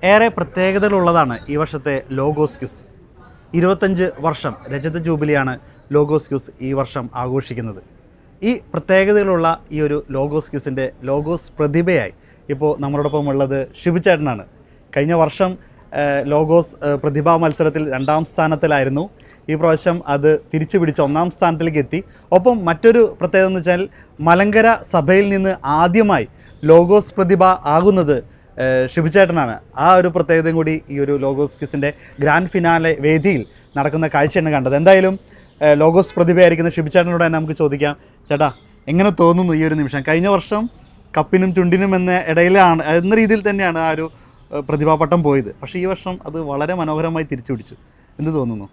ഏറെ പ്രത്യേകതകളുള്ളതാണ് ഈ വർഷത്തെ ലോഗോസ് ക്യൂസ്. 25 വർഷം രജത ജൂബിലിയാണ് ലോഗോസ് ക്യൂസ് ഈ വർഷം ആഘോഷിക്കുന്നത്. ഈ പ്രത്യേകതകളുള്ള ഈ ഒരു ലോഗോസ് ക്യൂസിൻ്റെ ലോഗോസ് പ്രതിഭയായി ഇപ്പോൾ നമ്മളോടൊപ്പം ഉള്ളത് ഷിബുചേട്ടനാണ്. കഴിഞ്ഞ വർഷം ലോഗോസ് പ്രതിഭാ മത്സരത്തിൽ 2ാം സ്ഥാനത്തിലായിരുന്നു. ഈ പ്രാവശ്യം അത് തിരിച്ചു പിടിച്ച് 1ാം സ്ഥാനത്തിലേക്ക് എത്തി. ഒപ്പം മറ്റൊരു പ്രത്യേകത എന്ന് വെച്ചാൽ മലങ്കര സഭയിൽ നിന്ന് ആദ്യമായി ലോഗോസ് പ്രതിഭ ആകുന്നത് ഷിബുചേട്ടനാണ്. ആ ഒരു പ്രത്യേകതയും കൂടി ഈ ഒരു ലോഗോസ് ക്വിസിൻ്റെ ഗ്രാൻഡ് ഫിനാലെ വേദിയിൽ നടക്കുന്ന കാഴ്ചയാണ് കണ്ടത്. എന്തായാലും ലോഗോസ് പ്രതിഭയായിരിക്കുന്ന ഷിബുചേട്ടനോട് തന്നെ നമുക്ക് ചോദിക്കാം. ചേട്ടാ, എങ്ങനെ തോന്നുന്നു ഈ ഒരു നിമിഷം? കഴിഞ്ഞ വർഷം കപ്പിനും ചുണ്ടിനും എന്ന രീതിയിൽ തന്നെയാണ് ആ ഒരു പ്രതിഭാപട്ടം പോയത്. പക്ഷേ ഈ വർഷം അത് വളരെ മനോഹരമായി തിരിച്ചു പിടിച്ചു. എന്ത് തോന്നുന്നു?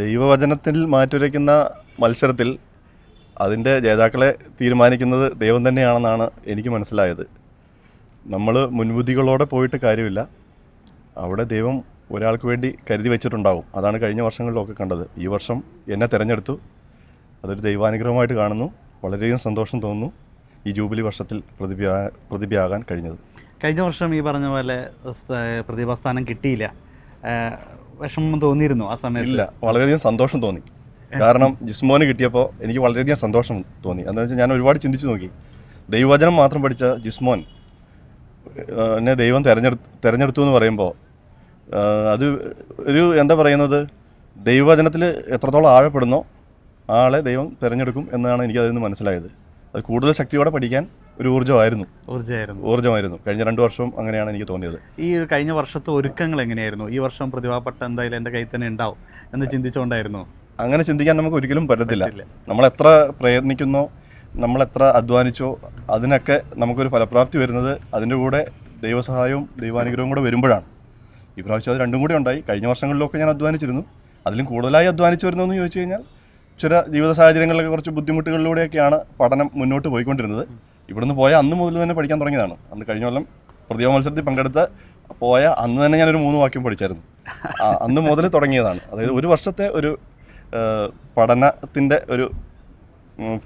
ദൈവവചനത്തിൽ മാറ്റുരയ്ക്കുന്ന മത്സരത്തിൽ അതിൻ്റെ ജേതാക്കളെ തീരുമാനിക്കുന്നത് ദൈവം തന്നെയാണെന്നാണ് എനിക്ക് മനസ്സിലായത്. നമ്മൾ മുൻവിധികളോടെ പോയിട്ട് കാര്യമില്ല. അവിടെ ദൈവം ഒരാൾക്ക് വേണ്ടി കരുതി വെച്ചിട്ടുണ്ടാകും. അതാണ് കഴിഞ്ഞ വർഷങ്ങളിലൊക്കെ കണ്ടത്. ഈ വർഷം എന്നെ തിരഞ്ഞെടുത്തു. അതൊരു ദൈവാനുഗ്രഹമായിട്ട് കാണുന്നു. വളരെയധികം സന്തോഷം തോന്നുന്നു ഈ ജൂബിലി വർഷത്തിൽ പ്രതിഭയാകാൻ കഴിഞ്ഞത്. കഴിഞ്ഞ വർഷം ഈ പറഞ്ഞ പോലെ പ്രതിഭാസ്ഥാനം കിട്ടിയില്ല. വിഷമം തോന്നിയിരുന്നു ആ സമയത്ത്? ഇല്ല, വളരെയധികം സന്തോഷം തോന്നി. കാരണം ജിസ്മോന് കിട്ടിയപ്പോൾ എനിക്ക് വളരെയധികം സന്തോഷം തോന്നി. എന്താണെന്ന് വെച്ചാൽ ഞാൻ ഒരുപാട് ചിന്തിച്ചു നോക്കി. ദൈവവചനം മാത്രം പഠിച്ച ജിസ്മോൻ എന്നെ ദൈവം തിരഞ്ഞെടുത്തു എന്ന് പറയുമ്പോൾ അത് ഒരു എന്താ പറയുന്നത്, ദൈവവചനത്തിൽ എത്രത്തോളം ആഴപ്പെടുന്നോ ആളെ ദൈവം തിരഞ്ഞെടുക്കും എന്നാണ് എനിക്ക് അതിൽ നിന്ന് മനസ്സിലായത്. അത് കൂടുതൽ ശക്തിയോടെ പഠിക്കാൻ ഒരു ഊർജ്ജമായിരുന്നു. കഴിഞ്ഞ 2 വർഷവും അങ്ങനെയാണ് എനിക്ക് തോന്നിയത്. ഈ ഒരു കഴിഞ്ഞ വർഷത്തെ ഒരുക്കങ്ങൾ എങ്ങനെയായിരുന്നു? ഈ വർഷം പ്രതിഭാപട്ടം എന്തായാലും എൻ്റെ കയ്യിൽ തന്നെ ഉണ്ടാവും എന്ന് ചിന്തിച്ചുകൊണ്ടായിരുന്നു? അങ്ങനെ ചിന്തിക്കാൻ നമുക്ക് ഒരിക്കലും പറ്റത്തില്ല. നമ്മളെത്ര പ്രയത്നിക്കുന്നോ, നമ്മളെത്ര അധ്വാനിച്ചോ, അതിനൊക്കെ നമുക്കൊരു ഫലപ്രാപ്തി വരുന്നത് അതിൻ്റെ കൂടെ ദൈവസഹായവും ദൈവാനുഗ്രഹവും കൂടെ വരുമ്പോഴാണ്. ഈ പ്രാവശ്യം അത് രണ്ടും കൂടെ ഉണ്ടായി. കഴിഞ്ഞ വർഷങ്ങളിലൊക്കെ ഞാൻ അധ്വാനിച്ചിരുന്നു. അതിലും കൂടുതലായി അധ്വാനിച്ചു വരുന്നതെന്ന് ചോദിച്ചു കഴിഞ്ഞാൽ ചില ജീവിത സാഹചര്യങ്ങളിലൊക്കെ കുറച്ച് ബുദ്ധിമുട്ടുകളിലൂടെയൊക്കെയാണ് പഠനം മുന്നോട്ട് പോയിക്കൊണ്ടിരുന്നത്. ഇവിടുന്ന് പോയ അന്ന് മുതൽ തന്നെ പഠിക്കാൻ തുടങ്ങിയതാണ്. അന്ന് കഴിഞ്ഞ കൊല്ലം പ്രതിഭാ മത്സരത്തിൽ പങ്കെടുത്ത് പോയ അന്ന് തന്നെ ഞാനൊരു 3 വാക്യം പഠിച്ചായിരുന്നു. അന്ന് മുതൽ തുടങ്ങിയതാണ്. അതായത് ഒരു വർഷത്തെ ഒരു പഠനത്തിൻ്റെ ഒരു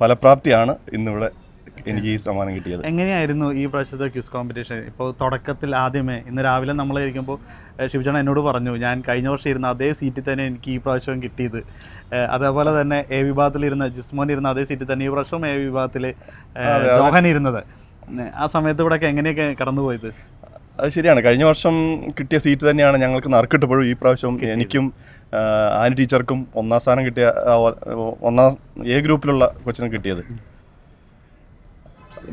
ഫലപ്രാപ്തിയാണ് ഇന്നിവിടെ എനിക്ക് ഈ സമ്മാനം കിട്ടിയത്. എങ്ങനെയായിരുന്നു ഈ പ്രാവശ്യത്തെ ക്വിസ് കോമ്പറ്റീഷൻ? ഇപ്പോൾ തുടക്കത്തിൽ ആദ്യമേ ഇന്ന് രാവിലെ നമ്മൾ ഇരിക്കുമ്പോൾ ഷിബുചേട്ടൻ എന്നോട് പറഞ്ഞു, ഞാൻ കഴിഞ്ഞ വർഷം ഇരുന്ന അതേ സീറ്റിൽ തന്നെ എനിക്ക് ഈ പ്രാവശ്യം കിട്ടിയത്. അതേപോലെ തന്നെ എ വിഭാഗത്തിലിരുന്ന ജിസ്മോൻ ഇരുന്ന അതേ സീറ്റിൽ തന്നെ ഈ പ്രാവശ്യം എ വിഭാഗത്തിൽ ജോഹൻ ഇരുന്നത്. ആ സമയത്ത് ഇവിടെയൊക്കെ എങ്ങനെയൊക്കെ കടന്നുപോയത്? അത് ശരിയാണ്. കഴിഞ്ഞ വർഷം കിട്ടിയ സീറ്റ് തന്നെയാണ് ഞങ്ങൾക്ക് നറുക്കിട്ടപ്പോഴും ഈ പ്രാവശ്യം എനിക്കും ആനി ടീച്ചർക്കും 1ാം സ്ഥാനം കിട്ടിയ 1ാം എ ഗ്രൂപ്പിലുള്ള കൊച്ചിനും കിട്ടിയത്.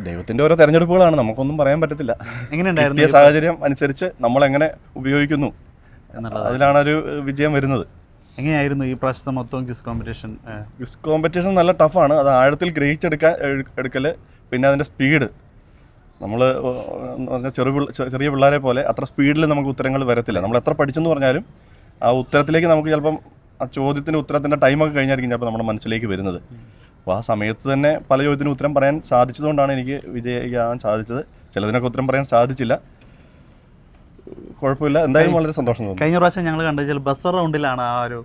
ദൈവത്തിൻ്റെ ഓരോ തെരഞ്ഞെടുപ്പുകളാണ്, നമുക്കൊന്നും പറയാൻ പറ്റത്തില്ല. കിട്ടിയ സാഹചര്യം അനുസരിച്ച് നമ്മളെങ്ങനെ ഉപയോഗിക്കുന്നു അതിലാണ് ഒരു വിജയം വരുന്നത്. എങ്ങനെയായിരുന്നു ഈ പ്രാവശ്യത്തെ മൊത്തം ക്വിസ് കോമ്പറ്റീഷൻ? ക്വിസ് കോമ്പറ്റീഷൻ നല്ല ടഫാണ്. അത് ആഴത്തിൽ ഗ്രഹിച്ചെടുക്കൽ, പിന്നെ അതിൻ്റെ സ്പീഡ്. നമ്മൾ ചെറിയ പിള്ളേരെ പോലെ അത്ര സ്പീഡിൽ നമുക്ക് ഉത്തരങ്ങൾ വരത്തില്ല. നമ്മൾ എത്ര പഠിച്ചെന്ന് പറഞ്ഞാലും ആ ഉത്തരത്തിലേക്ക് നമുക്ക് ചിലപ്പം ആ ഉത്തരത്തിൻ്റെ ടൈമൊക്കെ കഴിഞ്ഞായിരിക്കും ചിലപ്പോൾ നമ്മുടെ മനസ്സിലേക്ക് വരുന്നത്. അപ്പോൾ ആ സമയത്ത് തന്നെ പല ചോദ്യത്തിനും ഉത്തരം പറയാൻ സാധിച്ചതുകൊണ്ടാണ് എനിക്ക് വിജയിക്കാൻ സാധിച്ചത്. ചിലതിനൊക്കെ ഉത്തരം പറയാൻ സാധിച്ചില്ല. കുഴപ്പമില്ല, എന്തായാലും വളരെ സന്തോഷം തോന്നുന്നു. കഴിഞ്ഞ പ്രാവശ്യം ഞങ്ങൾ കണ്ടുവെച്ചാൽ ബസർ റൗണ്ടിലാണ് ആ ഒരു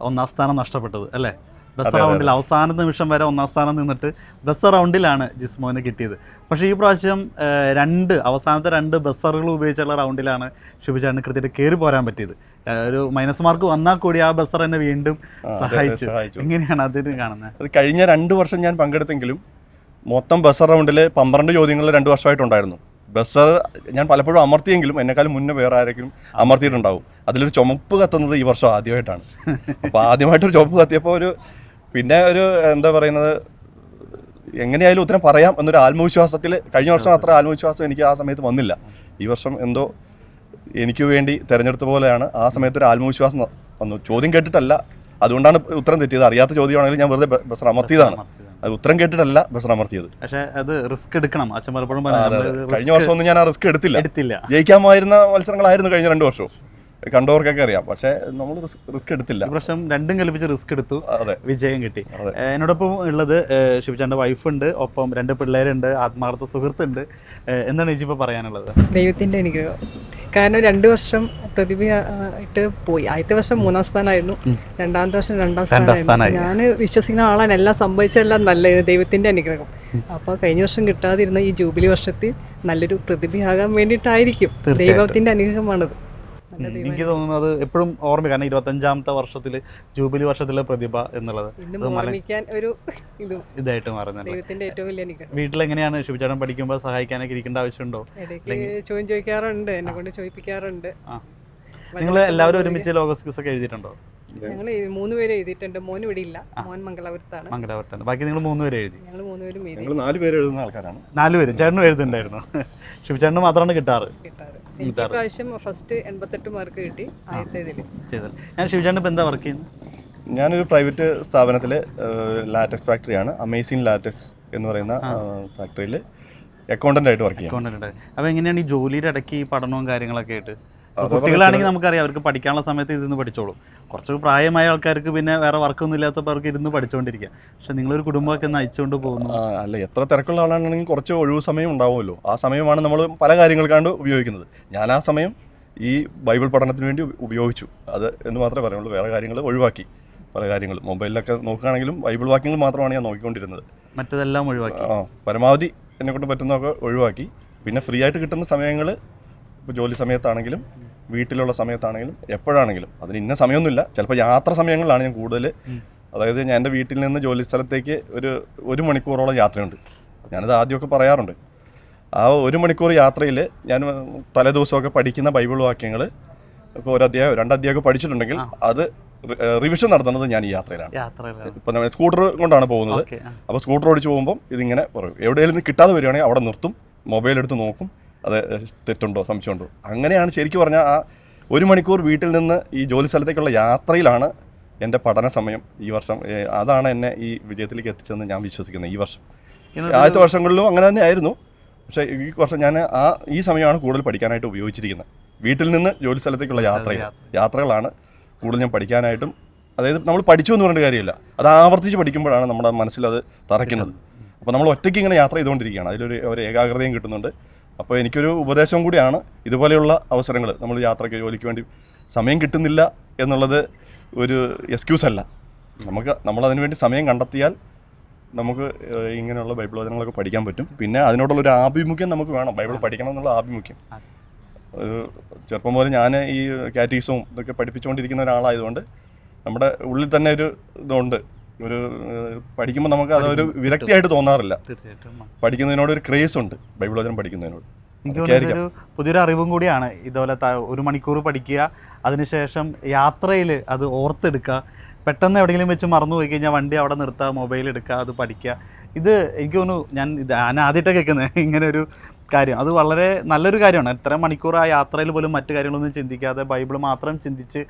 1ാം സ്ഥാനം നഷ്ടപ്പെട്ടത് അല്ലേ? ബസർ റൗണ്ടിൽ അവസാന നിമിഷം വരെ 1ാം സ്ഥാനം നിന്നിട്ട് ബസർ റൗണ്ടിലാണ് ജിസ്മോന് കിട്ടിയത്. പക്ഷേ ഈ പ്രാവശ്യം അവസാനത്തെ 2 ബസറുകൾ ഉപയോഗിച്ചുള്ള റൗണ്ടിലാണ് ഷിബുചേട്ടന് കൃത്യമായിട്ട് കയറി പോരാൻ പറ്റിയത്. ഒരു മൈനസ് മാർക്ക് വന്നാൽ കൂടി ആ ബസർ എന്നെ വീണ്ടും സഹായിച്ചു. എങ്ങനെയാണ് അതിന് കാണുന്നത്? അത് കഴിഞ്ഞ 2 വർഷം ഞാൻ പങ്കെടുത്തെങ്കിലും മൊത്തം ബസർ റൗണ്ടിൽ 12 ചോദ്യങ്ങൾ 2 വർഷമായിട്ടുണ്ടായിരുന്നു. ബസർ ഞാൻ പലപ്പോഴും അമർത്തിയെങ്കിലും എന്നെക്കാളും മുന്നേ വേറെ ആരെങ്കിലും അമർത്തിയിട്ടുണ്ടാവും. അതിലൊരു ചുമപ്പ് കത്തുന്നത് ഈ വർഷം ആദ്യമായിട്ടാണ്. അപ്പോൾ ആദ്യമായിട്ടൊരു ചുമപ്പ് കത്തിയപ്പോൾ പിന്നെ ഒരു എന്താ പറയുന്നത്, എങ്ങനെയായാലും ഉത്തരം പറയാം എന്നൊരു ആത്മവിശ്വാസത്തിൽ. കഴിഞ്ഞ വർഷം അത്ര ആത്മവിശ്വാസം എനിക്ക് ആ സമയത്ത് വന്നില്ല. ഈ വർഷം എന്തോ എനിക്ക് വേണ്ടി തിരഞ്ഞെടുത്ത പോലെയാണ്. ആ സമയത്ത് ഒരു ആത്മവിശ്വാസം വന്നു. ചോദ്യം കേട്ടിട്ടല്ല, അതുകൊണ്ടാണ് ഉത്തരം തെറ്റിയത്. അറിയാത്ത ചോദ്യമാണെങ്കിൽ ഞാൻ വെറുതെ ബസർ അമർത്തിയതാണ്. അത് ഉത്തരം കേട്ടിട്ടല്ല ബസർ അമർത്തിയത്. പക്ഷേ അത് റിസ്ക് എടുക്കണം. അച്ഛൻ പലപ്പോഴും കഴിഞ്ഞ വർഷം ഒന്നും ഞാൻ ആ റിസ്ക് എടുത്തില്ല. ജയിക്കാമായിരുന്ന മത്സരങ്ങളായിരുന്നു കഴിഞ്ഞ 2 വർഷവും. കണ്ടവർക്കൊക്കെ അറിയാം. പക്ഷേ നമ്മൾ റിസ്ക് എടുത്തില്ല. പ്രശ്നം രണ്ടും കൽപ്പിച്ച് റിസ്ക് എടുത്തു, വിജയം കിട്ടി. എന്നോടൊപ്പം ഉള്ളത് ഷിബുചേട്ടൻ്റെ വൈഫുണ്ട്, ഒപ്പം 2 പിള്ളേരുണ്ട്, ആത്മാർത്ഥ സുഹൃത്തുണ്ട്. എന്താണ് ചേച്ചി ഇപ്പോൾ പറയാനുള്ളത്? ദൈവത്തിൻ്റെ അനുഗ്രഹം. കാരണം 2 വർഷം പ്രതിഭയായിട്ട് പോയി. ആദ്യത്തെ വർഷം 3-ാം സ്ഥാനമായിരുന്നു, രണ്ടാമത്തെ വർഷം 2-ാം സ്ഥാനമായിരുന്നു. ഞാൻ വിശ്വസിക്കുന്ന ആളാണ്, എല്ലാം സംഭവിച്ചെല്ലാം നല്ലത് ദൈവത്തിൻ്റെ അനുഗ്രഹം. അപ്പോൾ കഴിഞ്ഞ വർഷം കിട്ടാതിരുന്ന ഈ ജൂബിലി വർഷത്തിൽ നല്ലൊരു പ്രതിഭയാകാൻ വേണ്ടിയിട്ടായിരിക്കും, ദൈവത്തിൻ്റെ അനുഗ്രഹമാണത്. എനിക്ക് തോന്നുന്നത് എപ്പോഴും ഓർമ്മ, കാരണം 25ാമത്തെ വർഷത്തിൽ ജൂബിലി വർഷത്തിലെ പ്രതിഭ എന്നുള്ളത് ഒരു ഇതായിട്ട് മാറുന്നത്. ദൈവത്തിന്റെ ഏറ്റവും വലിയ അനുഗ്രഹം. വീട്ടിലെങ്ങനെയാണ് ശുഭിചേട്ടൻ പഠിക്കുമ്പോൾ സഹായിക്കാനൊക്കെ ഇരിക്കേണ്ട ആവശ്യമുണ്ടോ? ചോദ്യം ചോദിക്കാറുണ്ട്, എന്നെ കൊണ്ട് ചോദിപ്പിക്കാറുണ്ട്. നിങ്ങൾ എല്ലാവരും ഒരുമിച്ച് ലോഗോസ് ക്യൂസ് ഒക്കെ എഴുതിയിട്ടുണ്ടോ? ഞങ്ങൾ 3 പേര് എഴുതിയിട്ടുണ്ട്. മോൻ ഇവിടെ ഇല്ല, മോൻ മംഗലാപുരത്താണ്. ബാക്കി നിങ്ങൾ 3 പേര് എഴുതി? ഞങ്ങൾ 3 പേരും എഴുതി. 4 പേര് എഴുതുന്ന ആൾക്കാരാണ്. 4 പേരും. ചേട്ടനും എഴുതുന്നുണ്ടായിരുന്നു? ശുഭിചേട്ടന് മാത്രമാണ് കിട്ടാറ്. എനിക്ക് പ്രാവശ്യം ഫസ്റ്റ് 88 മാർക്ക് കിട്ടി ആദ്യത്തേതിൽ. ഞാൻ ശിവചേട്ടൻ ഇപ്പം എന്താ വർക്ക് ചെയ്യുന്നത്? ഞാനൊരു പ്രൈവറ്റ് സ്ഥാപനത്തിൽ ലാറ്റക്സ് ഫാക്ടറിയാണ്, അമേസിങ് ലാറ്റക്സ് എന്ന് പറയുന്ന ഫാക്ടറിയിൽ അക്കൗണ്ടൻ്റ് ആയിട്ട് വർക്ക് ചെയ്യുന്നത്. അപ്പോൾ എങ്ങനെയാണ് ഈ ജോലിയുടെ ഇടയ്ക്ക് ഈ പഠനവും കാര്യങ്ങളൊക്കെ ആയിട്ട്? കുട്ടികളാണെങ്കിൽ നമുക്കറിയാം, അവർക്ക് പഠിക്കാനുള്ള സമയത്ത് ഇരുന്ന് പഠിച്ചോളും. കുറച്ച് പ്രായമായ ആൾക്കാർക്ക് പിന്നെ വേറെ വർക്കൊന്നും ഇല്ലാത്തപ്പോൾ അവർക്ക് ഇരുന്ന് പഠിച്ചുകൊണ്ടിരിക്കുക. പക്ഷെ നിങ്ങളൊരു കുടുംബമൊക്കെ നയിച്ചുകൊണ്ട് പോകുന്നു. അല്ല, എത്ര തിരക്കുള്ള ആളാണെങ്കിൽ കുറച്ച് ഒഴിവ് സമയം ഉണ്ടാവുമല്ലോ. ആ സമയമാണ് നമ്മൾ പല കാര്യങ്ങൾക്കാണ്ട് ഉപയോഗിക്കുന്നത്. ഞാൻ ആ സമയം ഈ ബൈബിൾ പഠനത്തിന് വേണ്ടി ഉപയോഗിച്ചു, അത് എന്ന് മാത്രമേ പറയുള്ളൂ. വേറെ കാര്യങ്ങൾ ഒഴിവാക്കി. പല കാര്യങ്ങളും മൊബൈലിലൊക്കെ നോക്കുകയാണെങ്കിലും ബൈബിൾ വാക്യങ്ങൾ മാത്രമാണ് ഞാൻ നോക്കിക്കൊണ്ടിരുന്നത്. മറ്റതെല്ലാം ഒഴിവാക്കി. പരമാവധി എന്നെക്കൊണ്ട് പറ്റുന്നതൊക്കെ ഒഴിവാക്കി. പിന്നെ ഫ്രീ ആയിട്ട് കിട്ടുന്ന സമയങ്ങൾ, ഇപ്പോൾ ജോലി സമയത്താണെങ്കിലും വീട്ടിലുള്ള സമയത്താണെങ്കിലും എപ്പോഴാണെങ്കിലും, അതിന് ഇന്ന സമയമൊന്നുമില്ല. ചിലപ്പോൾ യാത്ര സമയങ്ങളിലാണ് ഞാൻ കൂടുതൽ, അതായത് ഞാൻ എൻ്റെ വീട്ടിൽ നിന്ന് ജോലി സ്ഥലത്തേക്ക് ഒരു മണിക്കൂറോളം യാത്രയുണ്ട്. ഞാനത് ആദ്യമൊക്കെ പറയാറുണ്ട്. ആ 1 മണിക്കൂർ യാത്രയിൽ ഞാൻ തലേദിവസമൊക്കെ പഠിക്കുന്ന ബൈബിൾ വാക്യങ്ങൾ, ഇപ്പോൾ 1 അധ്യായം 2 അധ്യായമൊക്കെ പഠിച്ചിട്ടുണ്ടെങ്കിൽ അത് റിവിഷൻ നടത്തുന്നത് ഞാൻ ഈ യാത്രയിലാണ്. ഇപ്പം നമ്മൾ സ്കൂട്ടർ കൊണ്ടാണ് പോകുന്നത്. അപ്പോൾ സ്കൂട്ടർ ഓടിച്ച് പോകുമ്പം ഇതിങ്ങനെ പറയും. എവിടെയെങ്കിലും കിട്ടാതെ വരികയാണെങ്കിൽ അവിടെ നിർത്തും, മൊബൈൽ എടുത്ത് നോക്കും, അത് തെറ്റുണ്ടോ സംശയമുണ്ടോ. അങ്ങനെയാണ് ശരിക്കും പറഞ്ഞാൽ ആ 1 മണിക്കൂർ വീട്ടിൽ നിന്ന് ഈ ജോലി സ്ഥലത്തേക്കുള്ള യാത്രയിലാണ് എൻ്റെ പഠന സമയം ഈ വർഷം. അതാണ് എന്നെ ഈ വിജയത്തിലേക്ക് എത്തിച്ചതെന്ന് ഞാൻ വിശ്വസിക്കുന്നത്. ഈ വർഷം, ആദ്യത്തെ വർഷങ്ങളിലും അങ്ങനെ തന്നെ ആയിരുന്നു. പക്ഷേ ഈ വർഷം ഞാൻ ഈ സമയമാണ് കൂടുതൽ പഠിക്കാനായിട്ട് ഉപയോഗിച്ചിരിക്കുന്നത്. വീട്ടിൽ നിന്ന് ജോലി സ്ഥലത്തേക്കുള്ള യാത്രകളാണ് കൂടുതൽ ഞാൻ പഠിക്കാനായിട്ടും. അതായത് നമ്മൾ പഠിച്ചു എന്ന് പറഞ്ഞ കാര്യമില്ല, അത് ആവർത്തിച്ച് പഠിക്കുമ്പോഴാണ് നമ്മുടെ മനസ്സിലത് തറയ്ക്കുന്നത്. അപ്പോൾ നമ്മൾ ഒറ്റയ്ക്ക് ഇങ്ങനെ യാത്ര ചെയ്തുകൊണ്ടിരിക്കുകയാണ്, അതിലൊരു ഏകാഗ്രതയും കിട്ടുന്നുണ്ട്. അപ്പോൾ എനിക്കൊരു ഉപദേശം കൂടിയാണ്, ഇതുപോലെയുള്ള അവസരങ്ങൾ നമ്മൾ യാത്രയ്ക്ക് ജോലിക്ക് വേണ്ടി സമയം കിട്ടുന്നില്ല എന്നുള്ളത് ഒരു എക്സ്ക്യൂസ് അല്ല. നമ്മളതിനു വേണ്ടി സമയം കണ്ടെത്തിയാൽ നമുക്ക് ഇങ്ങനെയുള്ള ബൈബിൾ വചനങ്ങളൊക്കെ പഠിക്കാൻ പറ്റും. പിന്നെ അതിനോടുള്ളൊരു ആഭിമുഖ്യം നമുക്ക് വേണം, ബൈബിൾ പഠിക്കണം എന്നുള്ള ആഭിമുഖ്യം. ചെറുപ്പം മുതൽ ഞാൻ ഈ കാറ്റീസവും ഇതൊക്കെ പഠിപ്പിച്ചുകൊണ്ടിരിക്കുന്ന ഒരാളായതുകൊണ്ട് നമ്മുടെ ഉള്ളിൽ തന്നെ ഒരു ഇതുണ്ട്. പഠിക്കുമ്പോൾ നമുക്ക് അതൊരു വിരക്തിയായിട്ട് തോന്നാറില്ല. പഠിക്കുന്നതിനോട് ഒരു ക്രേസ് ഉണ്ട്, ബൈബിൾ വചനം പഠിക്കുന്നതിനോട്. എനിക്ക് തോന്നുന്നൊരു പുതിയൊരു അറിവും കൂടിയാണ്. ഇതുപോലെ 1 മണിക്കൂർ പഠിക്കുക, അതിനുശേഷം യാത്രയിൽ അത് ഓർത്തെടുക്കുക. പെട്ടെന്ന് എവിടെയെങ്കിലും വെച്ച് മറന്നു പോയി കഴിഞ്ഞാൽ വണ്ടി അവിടെ നിർത്തുക, മൊബൈൽ എടുക്കുക, അത് പഠിക്കുക. ഇത് എനിക്ക് തോന്നുന്നു ഞാൻ ആദ്യമായിട്ടാണ് കേൾക്കുന്നത് ഇങ്ങനെ ഒരു കാര്യം. അത് വളരെ നല്ലൊരു കാര്യമാണ്. ഇത്ര മണിക്കൂർ ആ യാത്രയിൽ പോലും മറ്റു കാര്യങ്ങളൊന്നും ചിന്തിക്കാതെ ബൈബിൾ മാത്രം ചിന്തിച്ച്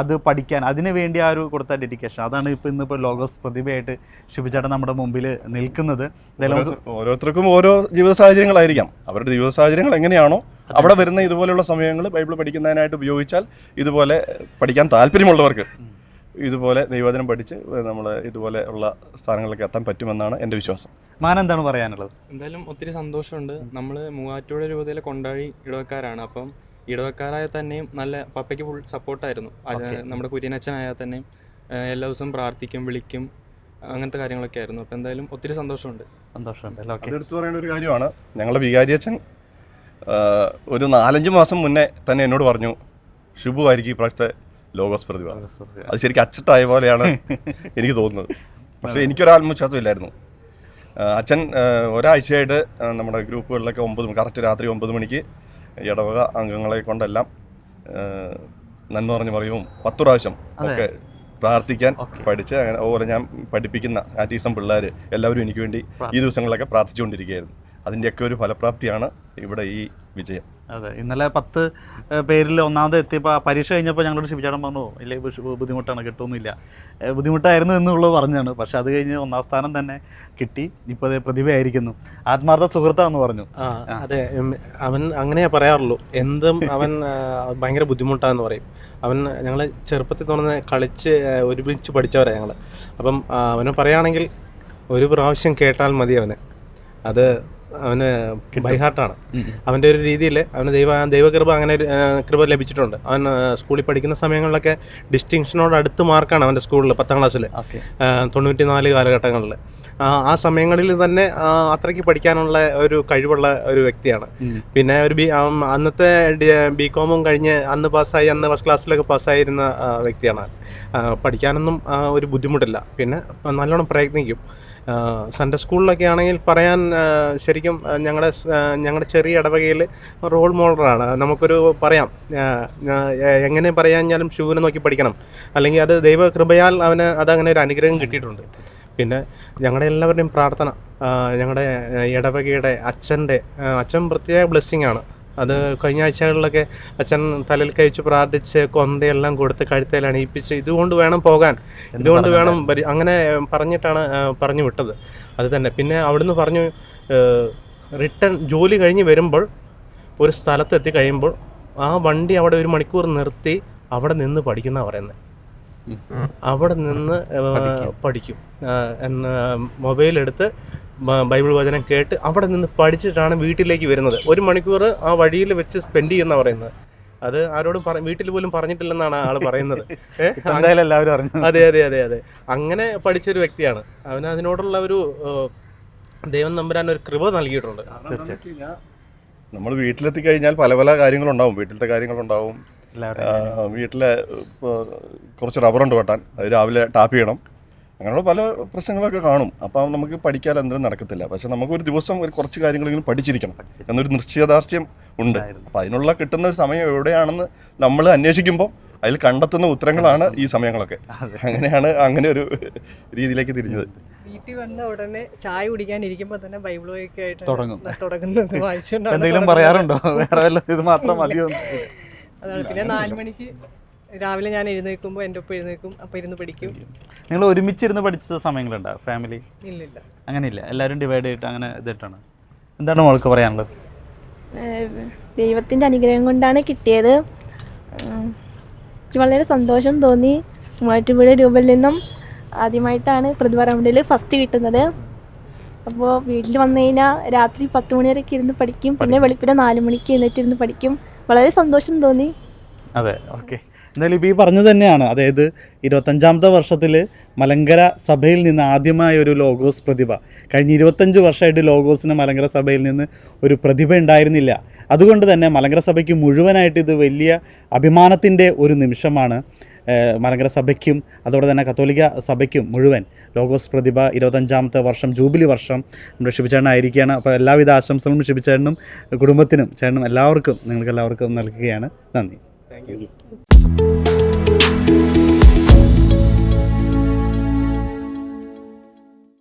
അത് പഠിക്കാൻ, അതിന് വേണ്ടി ആ ഒരു കൊടുത്ത ഡെഡിക്കേഷൻ, അതാണ് ഇന്നിപ്പോൾ ലോഗോസ് പ്രതിഭയായിട്ട് ശുഭിചേട്ടൻ നമ്മുടെ മുമ്പിൽ നിൽക്കുന്നത്. ഓരോരുത്തർക്കും ഓരോ ജീവിത സാഹചര്യങ്ങളായിരിക്കാം. അവരുടെ ജീവിത സാഹചര്യങ്ങൾ എങ്ങനെയാണോ അവിടെ വരുന്ന ഇതുപോലെയുള്ള സമയങ്ങൾ ബൈബിൾ പഠിക്കുന്നതിനായിട്ട് ഉപയോഗിച്ചാൽ, ഇതുപോലെ പഠിക്കാൻ താല്പര്യമുള്ളവർക്ക് ഇതുപോലെ ദൈവവചനം പഠിച്ച് നമ്മൾ ഇതുപോലെ ഉള്ള സ്ഥാനങ്ങളിലേക്ക് എത്താൻ പറ്റുമെന്നാണ് എൻ്റെ വിശ്വാസം. മാനെന്താണ് പറയാനുള്ളത്? എന്തായാലും ഒത്തിരി സന്തോഷമുണ്ട്. നമ്മൾ മൂവാറ്റുപുഴ രൂപതയിലെ കൊണ്ടാഴി ഇടവക്കാരാണ്. അപ്പം ഇടവക്കാരായ തന്നെയും നല്ല പപ്പയ്ക്ക് ഫുൾ സപ്പോർട്ടായിരുന്നു. നമ്മുടെ കുര്യനച്ഛനായാൽ തന്നെയും എല്ലാ ദിവസവും പ്രാർത്ഥിക്കും, വിളിക്കും, അങ്ങനത്തെ കാര്യങ്ങളൊക്കെ ആയിരുന്നു. അപ്പം എന്തായാലും ഒത്തിരി സന്തോഷമുണ്ട്. അതെടുത്ത് പറയേണ്ട ഒരു കാര്യമാണ്. ഞങ്ങളുടെ വികാരിയച്ഛൻ ഒരു 4-5 മാസം മുന്നേ തന്നെ എന്നോട് പറഞ്ഞു, ശുഭു ആയിരിക്കും ഇപ്രാവശ്യത്തെ ലോഗോസ് പ്രതിഭ. അത് ശരിക്കും അച്ചട്ടായ പോലെയാണ് എനിക്ക് തോന്നുന്നത്. പക്ഷേ എനിക്കൊരു ആത്മവിശ്വാസം ഇല്ലായിരുന്നു. അച്ഛൻ ഒരാഴ്ചയായിട്ട് നമ്മുടെ ഗ്രൂപ്പുകളിലൊക്കെ കറക്റ്റ് രാത്രി 9 മണിക്ക് ഇടവക അംഗങ്ങളെ കൊണ്ടെല്ലാം നന്മ പറഞ്ഞ് പറയുവും 10 പ്രാവശ്യം ഒക്കെ പ്രാർത്ഥിക്കാൻ പഠിച്ച്, അങ്ങനെ അതുപോലെ ഞാൻ പഠിപ്പിക്കുന്ന കാറ്റീസം പിള്ളേർ എല്ലാവരും എനിക്ക് വേണ്ടി ഈ ദിവസങ്ങളിലൊക്കെ പ്രാർത്ഥിച്ചുകൊണ്ടിരിക്കുകയായിരുന്നു. അതിൻ്റെയൊക്കെ ഒരു ഫലപ്രാപ്തിയാണ് ഇവിടെ ഈ വിജയം. അതെ, ഇന്നലെ 10 പേരിൽ ഒന്നാമത് എത്തിയപ്പോൾ പരീക്ഷ കഴിഞ്ഞപ്പോൾ ഞങ്ങളോട് ശിവചേട്ടൻ പറഞ്ഞു, ഇല്ലേ ബുദ്ധിമുട്ടാണ്, കിട്ടുമൊന്നുമില്ല, ബുദ്ധിമുട്ടായിരുന്നു എന്നുള്ളത് പറഞ്ഞാണ്. പക്ഷെ അത് കഴിഞ്ഞ് 1ാം സ്ഥാനം തന്നെ കിട്ടി. ഇപ്പോൾ അതേ പ്രതിഭയായിരിക്കുന്നു. ആത്മാർത്ഥ സുഹൃത്താന്ന് പറഞ്ഞു. അതെ, അവൻ അങ്ങനെയാ പറയാറുള്ളൂ. എന്തും അവൻ ഭയങ്കര ബുദ്ധിമുട്ടാന്ന് പറയും. അവൻ ഞങ്ങൾ ചെറുപ്പത്തിൽ തുടർന്ന് കളിച്ച് ഒരുമിച്ച് പഠിച്ചവരാണ് ഞങ്ങൾ. അപ്പം അവന് പറയുകയാണെങ്കിൽ 1 പ്രാവശ്യം കേട്ടാൽ മതി അവന്. അത് അവന് ബൈഹാർട്ടാണ്. അവൻ്റെ ഒരു രീതിയിൽ അവന് ദൈവകൃപ അങ്ങനെ ഒരു കൃപ ലഭിച്ചിട്ടുണ്ട്. അവൻ സ്കൂളിൽ പഠിക്കുന്ന സമയങ്ങളിലൊക്കെ ഡിസ്റ്റിങ്ഷനോട് അടുത്ത് മാർക്കാണ് അവൻ്റെ സ്കൂളിൽ 10ാം ക്ലാസ്സിൽ 94 കാലഘട്ടങ്ങളിൽ. ആ സമയങ്ങളിൽ തന്നെ അത്രയ്ക്ക് പഠിക്കാനുള്ള ഒരു കഴിവുള്ള ഒരു വ്യക്തിയാണ്. പിന്നെ ഒരു അന്നത്തെ ബികോമും കഴിഞ്ഞ് അന്ന് ഫസ്റ്റ് ക്ലാസ്സിലൊക്കെ പാസ്സായിരുന്ന വ്യക്തിയാണ്. പഠിക്കാനൊന്നും ഒരു ബുദ്ധിമുട്ടില്ല, പിന്നെ നല്ലോണം പ്രയത്നിക്കും. സൺഡേ സ്കൂളിലൊക്കെ ആണെങ്കിൽ പറയാൻ ശരിക്കും ഞങ്ങളുടെ ചെറിയ ഇടവകയിൽ റോൾ മോഡലാണ്. നമുക്കൊരു പറയാം, എങ്ങനെ പറയാഞ്ഞാലും ഷൂവിനെ നോക്കി പഠിക്കണം, അല്ലെങ്കിൽ അത് ദൈവകൃപയാൽ അവന് അതങ്ങനെ ഒരു അനുഗ്രഹം കിട്ടിയിട്ടുണ്ട്. പിന്നെ ഞങ്ങളുടെ എല്ലാവരുടെയും പ്രാർത്ഥന, ഞങ്ങളുടെ ഇടവകയുടെ അച്ഛൻ പ്രത്യേക ബ്ലെസ്സിങ് ആണ്. അത് കഴിഞ്ഞ ആഴ്ചകളിലൊക്കെ അച്ഛൻ തലയിൽ കഴിച്ച് പ്രാർത്ഥിച്ച് കൊന്തയെല്ലാം കൊടുത്ത് കഴുത്തേൽ അണിയിപ്പിച്ച് ഇതുകൊണ്ട് വേണം പോകാൻ, ഇതുകൊണ്ട് വേണം അങ്ങനെ പറഞ്ഞിട്ടാണ് പറഞ്ഞു വിട്ടത്. അത് തന്നെ. പിന്നെ അവിടുന്ന് പറഞ്ഞു റിട്ടേൺ ജോലി കഴിഞ്ഞ് വരുമ്പോൾ ഒരു സ്ഥലത്തെത്തി കഴിയുമ്പോൾ ആ വണ്ടി അവിടെ 1 മണിക്കൂർ നിർത്തി അവിടെ നിന്ന് പഠിക്കുന്ന പറയുന്നത്. അവിടെ നിന്ന് പഠിക്കും. മൊബൈലെടുത്ത് ബൈബിൾ വചനം കേട്ട് അവിടെ നിന്ന് പഠിച്ചിട്ടാണ് വീട്ടിലേക്ക് വരുന്നത്. 1 മണിക്കൂർ ആ വഴിയിൽ വെച്ച് സ്പെൻഡ് ചെയ്യുന്ന പറയുന്നത്. അത് ആരോടും വീട്ടിൽ പോലും പറഞ്ഞിട്ടില്ലെന്നാണ് ആൾ പറയുന്നത്. അതെ അതെ അതെ അതെ അങ്ങനെ പഠിച്ചൊരു വ്യക്തിയാണ്. അവന് അതിനോടുള്ള ഒരു ദൈവം നമ്പുരാൻ ഒരു കൃപ നൽകിയിട്ടുണ്ട്. നമ്മൾ വീട്ടിലെത്തി കഴിഞ്ഞാൽ പല പല കാര്യങ്ങളുണ്ടാവും. വീട്ടിലത്തെ കാര്യങ്ങളുണ്ടാവും. വീട്ടിലെ കുറച്ച് റബ്ബറുണ്ട് വെട്ടാൻ, അത് രാവിലെ ടാപ്പ് ചെയ്യണം, അങ്ങനെയുള്ള പല പ്രശ്നങ്ങളൊക്കെ കാണും. അപ്പം നമുക്ക് പഠിക്കാൻ എന്തെങ്കിലും നടക്കത്തില്ല. പക്ഷെ നമുക്കൊരു ദിവസം കുറച്ച് കാര്യങ്ങളെങ്കിലും പഠിച്ചിരിക്കണം എന്നൊരു നിശ്ചയദാർഢ്യം ഉണ്ട്. അപ്പം അതിനുള്ള കിട്ടുന്ന ഒരു സമയം എവിടെയാണെന്ന് നമ്മൾ അന്വേഷിക്കുമ്പോൾ അതിൽ കണ്ടെത്തുന്ന ഉത്തരങ്ങളാണ് ഈ സമയങ്ങളൊക്കെ. അങ്ങനെയാണ് അങ്ങനെ ഒരു രീതിയിലേക്ക് തിരിഞ്ഞത്. വീട്ടിൽ വന്ന ഉടനെ ചായ കുടിക്കാൻ ഇരിക്കുമ്പോൾ തന്നെ ബൈബിൾ വായിക്കായിട്ട് തുടങ്ങുന്നത് വായിച്ചുകൊണ്ട് പറയാറുണ്ടോ? വേറെ ഇത് മാത്രം മതിയോ? അതാണ്. പിന്നെ 4 മണിക്ക് രാവിലെ ഞാൻ എഴുന്നേൽക്കുമ്പോൾ എൻ്റെ ഒപ്പം എഴുന്നേൽക്കും, അപ്പോൾ ഇരുന്ന് പഠിക്കും. നിങ്ങൾ ഒരുമിച്ചിരുന്ന് പഠിച്ച സമയങ്ങളുണ്ടോ ഫാമിലി? ഇല്ലില്ല, അങ്ങനെയില്ല, എല്ലാവരും ഡിവൈഡ് ചെയ്തിട്ട് അങ്ങനെ ഇതിട്ടാണ്. എന്താണ് മോൾക്ക് പറയാനുള്ളത്? ദൈവത്തിൻ്റെ അനുഗ്രഹം കൊണ്ടാണ് കിട്ടിയത്. വളരെ സന്തോഷം തോന്നി. 3000 രൂപയിൽ നിന്നും ആദ്യമായിട്ടാണ് പ്രതിഭ റൗണ്ടിൽ ഫസ്റ്റ് കിട്ടുന്നത്. അപ്പോൾ വീട്ടിൽ വന്നു കഴിഞ്ഞാൽ രാത്രി 10 മണി വരെയൊക്കെ ഇരുന്ന് പഠിക്കും. പിന്നെ വെളുപ്പിനെ 4 മണിക്ക് എഴുന്നേറ്റിരുന്ന് പഠിക്കും. വളരെ സന്തോഷം തോന്നി. അതെ, ഓക്കെ. എന്തായാലും ഇപ്പോൾ ഈ പറഞ്ഞത് തന്നെയാണ്. അതായത് 25ാമത്തെ വർഷത്തിൽ മലങ്കര സഭയിൽ നിന്ന് ആദ്യമായ ഒരു ലോഗോസ് പ്രതിഭ. കഴിഞ്ഞ 25 വർഷമായിട്ട് ലോഗോസിന് മലങ്കര സഭയിൽ നിന്ന് ഒരു പ്രതിഭ ഉണ്ടായിരുന്നില്ല. അതുകൊണ്ട് തന്നെ മലങ്കര സഭയ്ക്ക് മുഴുവനായിട്ട് ഇത് വലിയ അഭിമാനത്തിൻ്റെ ഒരു നിമിഷമാണ്. മലങ്കര സഭയ്ക്കും അതോടെ തന്നെ കത്തോലിക്ക സഭയ്ക്കും മുഴുവൻ ലോഗോസ് പ്രതിഭ 25ാമത്തെ വർഷം ജൂബിലി വർഷം നമ്മുടെ ഷിബിച്ചേട്ടനായിരിക്കുകയാണ്. അപ്പോൾ എല്ലാവിധ ആശംസകളും ഷിബിച്ചേട്ടനും കുടുംബത്തിനും ചേട്ടനും എല്ലാവർക്കും നിങ്ങൾക്ക് എല്ലാവർക്കും നൽകുകയാണ്. നന്ദി. Thank you.